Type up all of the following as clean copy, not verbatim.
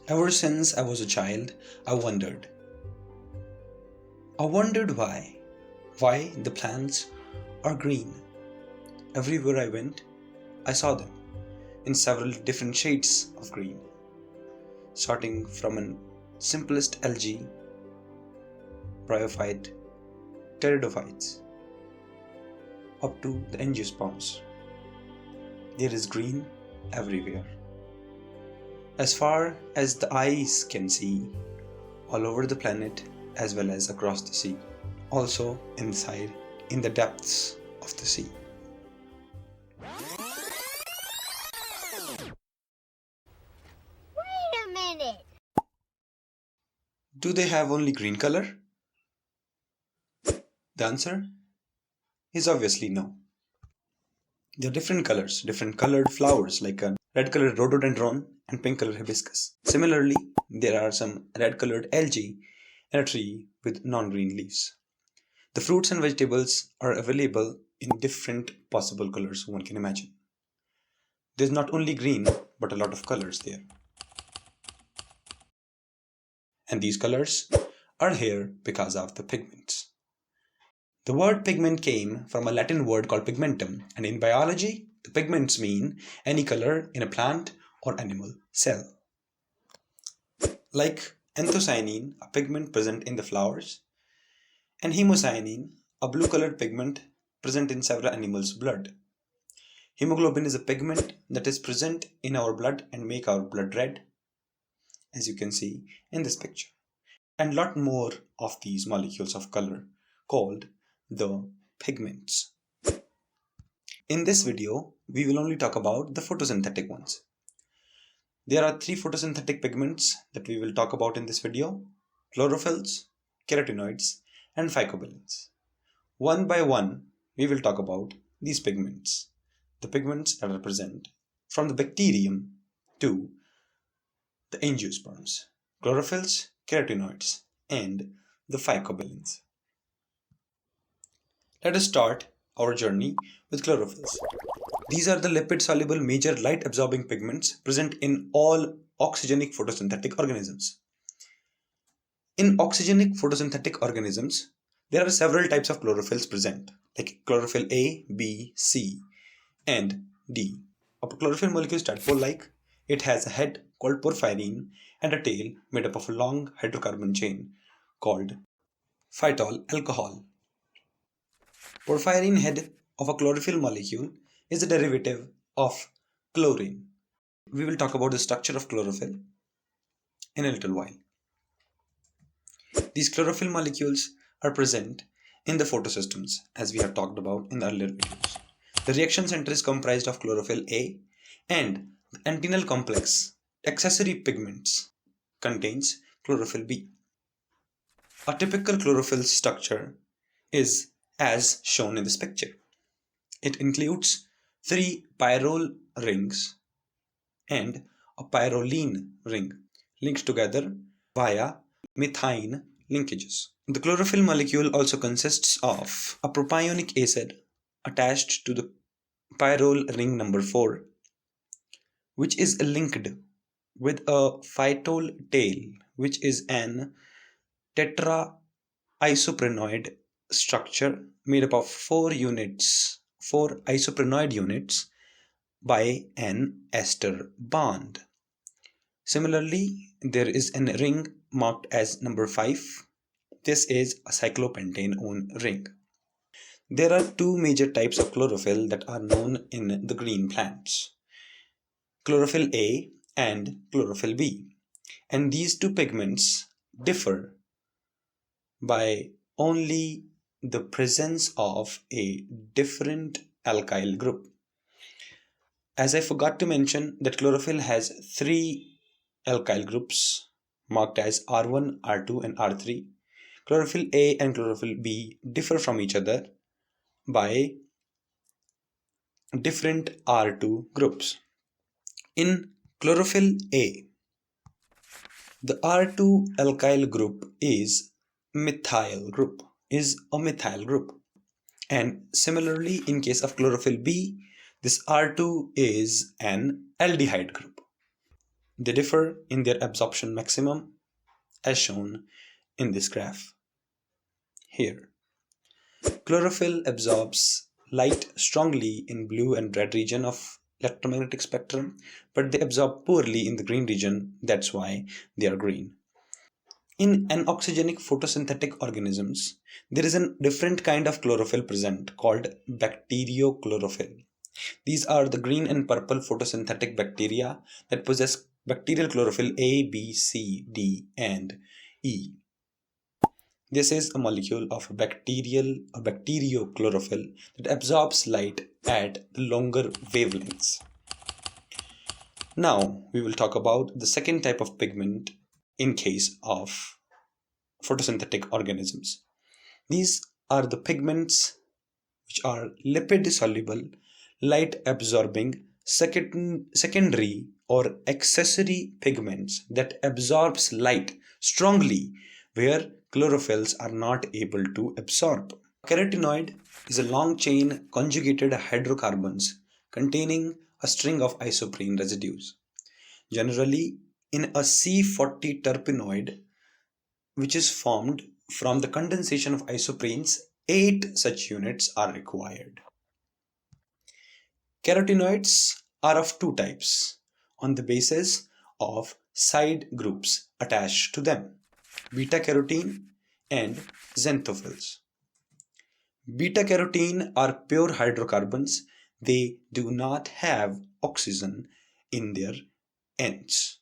Ever since I was a child, I wondered why the plants are green. Everywhere I went, I saw them in several different shades of green, starting from an simplest algae, bryophyte, pteridophytes, up to the angiosperms. There is green everywhere. As far as the eyes can see, all over the planet as well as across the sea, also inside in the depths of the sea. Wait a minute! Do they have only green color? The answer is obviously no. There are different colors, different colored flowers like a red colored rhododendron and pink colored hibiscus. Similarly, there are some red colored algae in a tree with non-green leaves. The fruits and vegetables are available in different possible colors one can imagine. There's not only green but a lot of colors there. And these colors are here because of the pigments. The word pigment came from a Latin word called pigmentum, and in biology, the pigments mean any color in a plant or animal cell. Like anthocyanin, a pigment present in the flowers, and hemocyanin, a blue-colored pigment present in several animals' blood. Hemoglobin is a pigment that is present in our blood and make our blood red, as you can see in this picture. And lot more of these molecules of color called the pigments. In this video, we will only talk about the photosynthetic ones. There are 3 photosynthetic pigments that we will talk about in this video: chlorophylls, carotenoids, and phycobilins. One by one, we will talk about these pigments, the pigments that are present from the bacterium to the angiosperms, chlorophylls, carotenoids, and the phycobilins. Let us start our journey with chlorophylls. These are the lipid-soluble major light-absorbing pigments present in all oxygenic photosynthetic organisms. In oxygenic photosynthetic organisms, there are several types of chlorophylls present, like chlorophyll A, B, C, and D. A chlorophyll molecule is tadpole-like. It has a head called porphyrin and a tail made up of a long hydrocarbon chain called phytol alcohol. Porphyrin head of a chlorophyll molecule is a derivative of chlorine. We will talk about the structure of chlorophyll in a little while. These chlorophyll molecules are present in the photosystems, as we have talked about in the earlier videos. The reaction center is comprised of chlorophyll A, and the antennal complex accessory pigments contains chlorophyll B. A typical chlorophyll structure is as shown in this picture. It includes 3 pyrrole rings and a pyrroline ring linked together via methine linkages. The chlorophyll molecule also consists of a propionic acid attached to the pyrrole ring number 4, which is linked with a phytol tail, which is an tetraisoprenoid structure made up of 4 isoprenoid units by an ester bond. Similarly, there is a ring marked as number 5. This is a cyclopentane ring. There are 2 major types of chlorophyll that are known in the green plants: chlorophyll A and chlorophyll B. And these 2 pigments differ by only the presence of a different alkyl group. As I forgot to mention that chlorophyll has 3 alkyl groups marked as R1, R2 and R3. Chlorophyll A and chlorophyll B differ from each other by different R2 groups. In chlorophyll A, the R2 alkyl group is a methyl group. And similarly, in case of chlorophyll B, this R2 is an aldehyde group. They differ in their absorption maximum as shown in this graph here. Chlorophyll absorbs light strongly in blue and red region of electromagnetic spectrum, but they absorb poorly in the green region. That's why they are green. In anoxygenic photosynthetic organisms, there is a different kind of chlorophyll present called bacteriochlorophyll. These are the green and purple photosynthetic bacteria that possess bacterial chlorophyll A, B, C, D, and E. This is a molecule of bacteriochlorophyll that absorbs light at longer wavelengths. Now we will talk about the second type of pigment in case of photosynthetic organisms. These are the pigments which are lipid soluble, light absorbing, secondary or accessory pigments that absorbs light strongly where chlorophylls are not able to absorb. Carotenoid is a long chain conjugated hydrocarbons containing a string of isoprene residues. Generally, in a C40 terpenoid, which is formed from the condensation of isoprenes, 8 such units are required. Carotenoids are of two types on the basis of side groups attached to them: beta-carotene and xanthophylls. Beta-carotene are pure hydrocarbons. They do not have oxygen in their ends.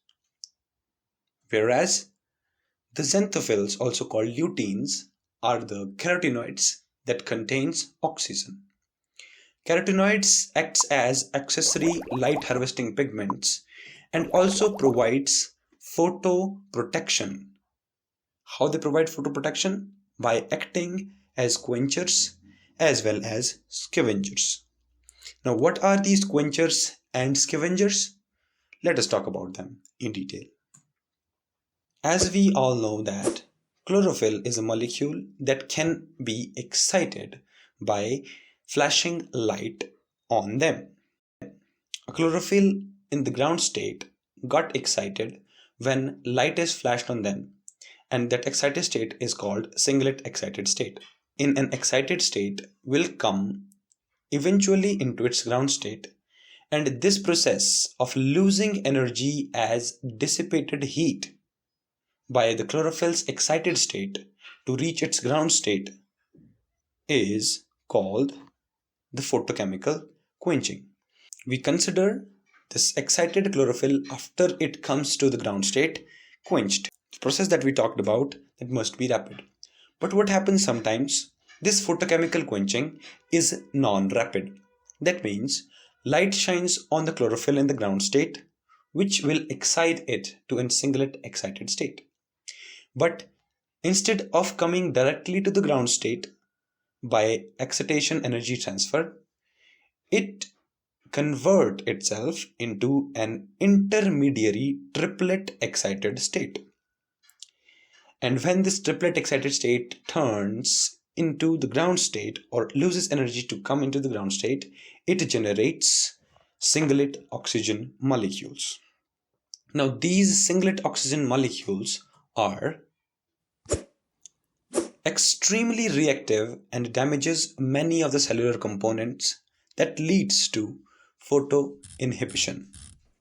Whereas the xanthophylls, also called luteins, are the carotenoids that contains oxygen. Carotenoids acts as accessory light harvesting pigments and also provides photoprotection. How they provide photoprotection? By acting as quenchers as well as scavengers. Now, what are these quenchers and scavengers? Let us talk about them in detail. As we all know that chlorophyll is a molecule that can be excited by flashing light on them. A chlorophyll in the ground state got excited when light is flashed on them, and that excited state is called singlet excited state. In an excited state will come eventually into its ground state, and this process of losing energy as dissipated heat by the chlorophyll's excited state to reach its ground state is called the photochemical quenching. We consider this excited chlorophyll after it comes to the ground state quenched. The process that we talked about, that must be rapid. But what happens sometimes, this photochemical quenching is non-rapid. That means light shines on the chlorophyll in the ground state, which will excite it to a singlet excited state. But instead of coming directly to the ground state by excitation energy transfer, it convert itself into an intermediary triplet excited state. And when this triplet excited state turns into the ground state or loses energy to come into the ground state, it generates singlet oxygen molecules. Now, these singlet oxygen molecules are extremely reactive and damages many of the cellular components that leads to photoinhibition.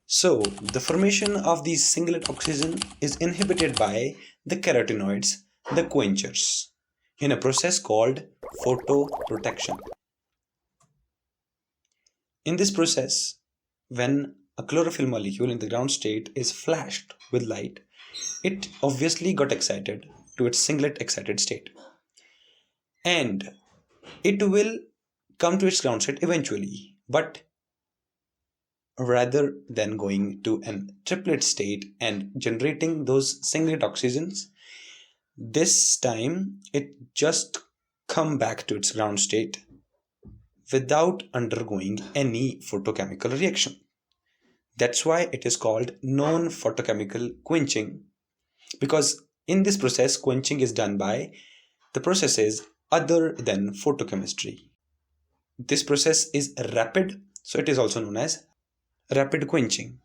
So, the formation of these singlet oxygen is inhibited by the carotenoids, the quenchers, in a process called photoprotection. In this process, when a chlorophyll molecule in the ground state is flashed with light, it obviously got excited to its singlet excited state, and it will come to its ground state eventually, but rather than going to a triplet state and generating those singlet oxygens, this time it just come back to its ground state without undergoing any photochemical reaction. That's why it is called non-photochemical quenching, because in this process quenching is done by the processes other than photochemistry. This process is rapid, so it is also known as rapid quenching.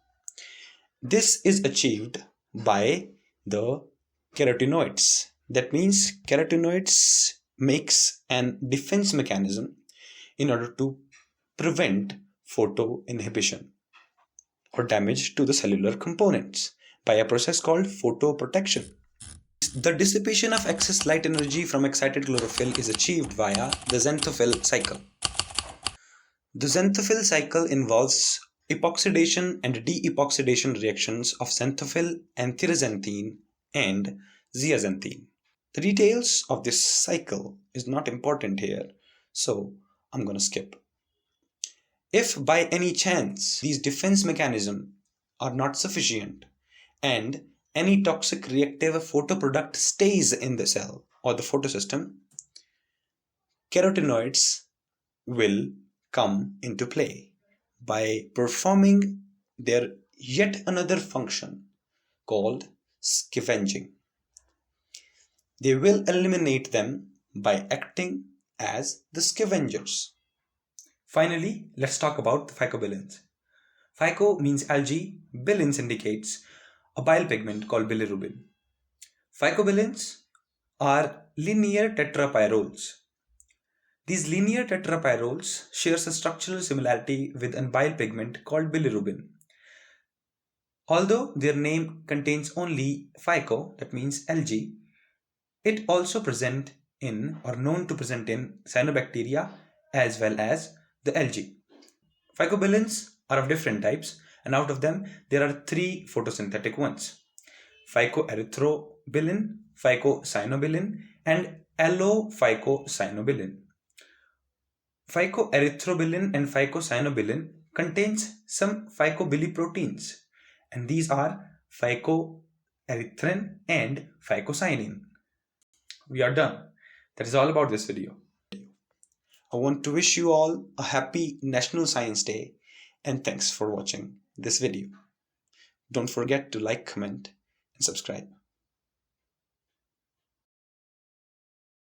This is achieved by the carotenoids. That means carotenoids makes an defense mechanism in order to prevent photoinhibition or damage to the cellular components by a process called photoprotection. The dissipation of excess light energy from excited chlorophyll is achieved via the xanthophyll cycle. The xanthophyll cycle involves epoxidation and de-epoxidation reactions of xanthophyll, anthraxanthine, and zeaxanthine. The details of this cycle is not important here, so I'm going to skip. If by any chance these defense mechanisms are not sufficient and any toxic reactive photoproduct stays in the cell or the photosystem, carotenoids will come into play by performing their yet another function called scavenging. They will eliminate them by acting as the scavengers. Finally, let's talk about the phycobilins. Phyco means algae, bilins indicates a bile pigment called bilirubin. Phycobilins are linear tetrapyroles. These linear tetrapyroles share a structural similarity with a bile pigment called bilirubin. Although their name contains only phyco, that means algae, it also present in or known to present in cyanobacteria as well as the algae. Phycobilins are of different types, and out of them there are three photosynthetic ones: phycoerythrobilin, phycocyanobilin, and allophycocyanobilin. Phycoerythrobilin and phycocyanobilin contains some phycobiliproteins, and these are phycoerythrin and phycocyanin. We are done. That is all about this video. I want to wish you all a happy National Science Day, and thanks for watching this video. Don't forget to like, comment, and subscribe.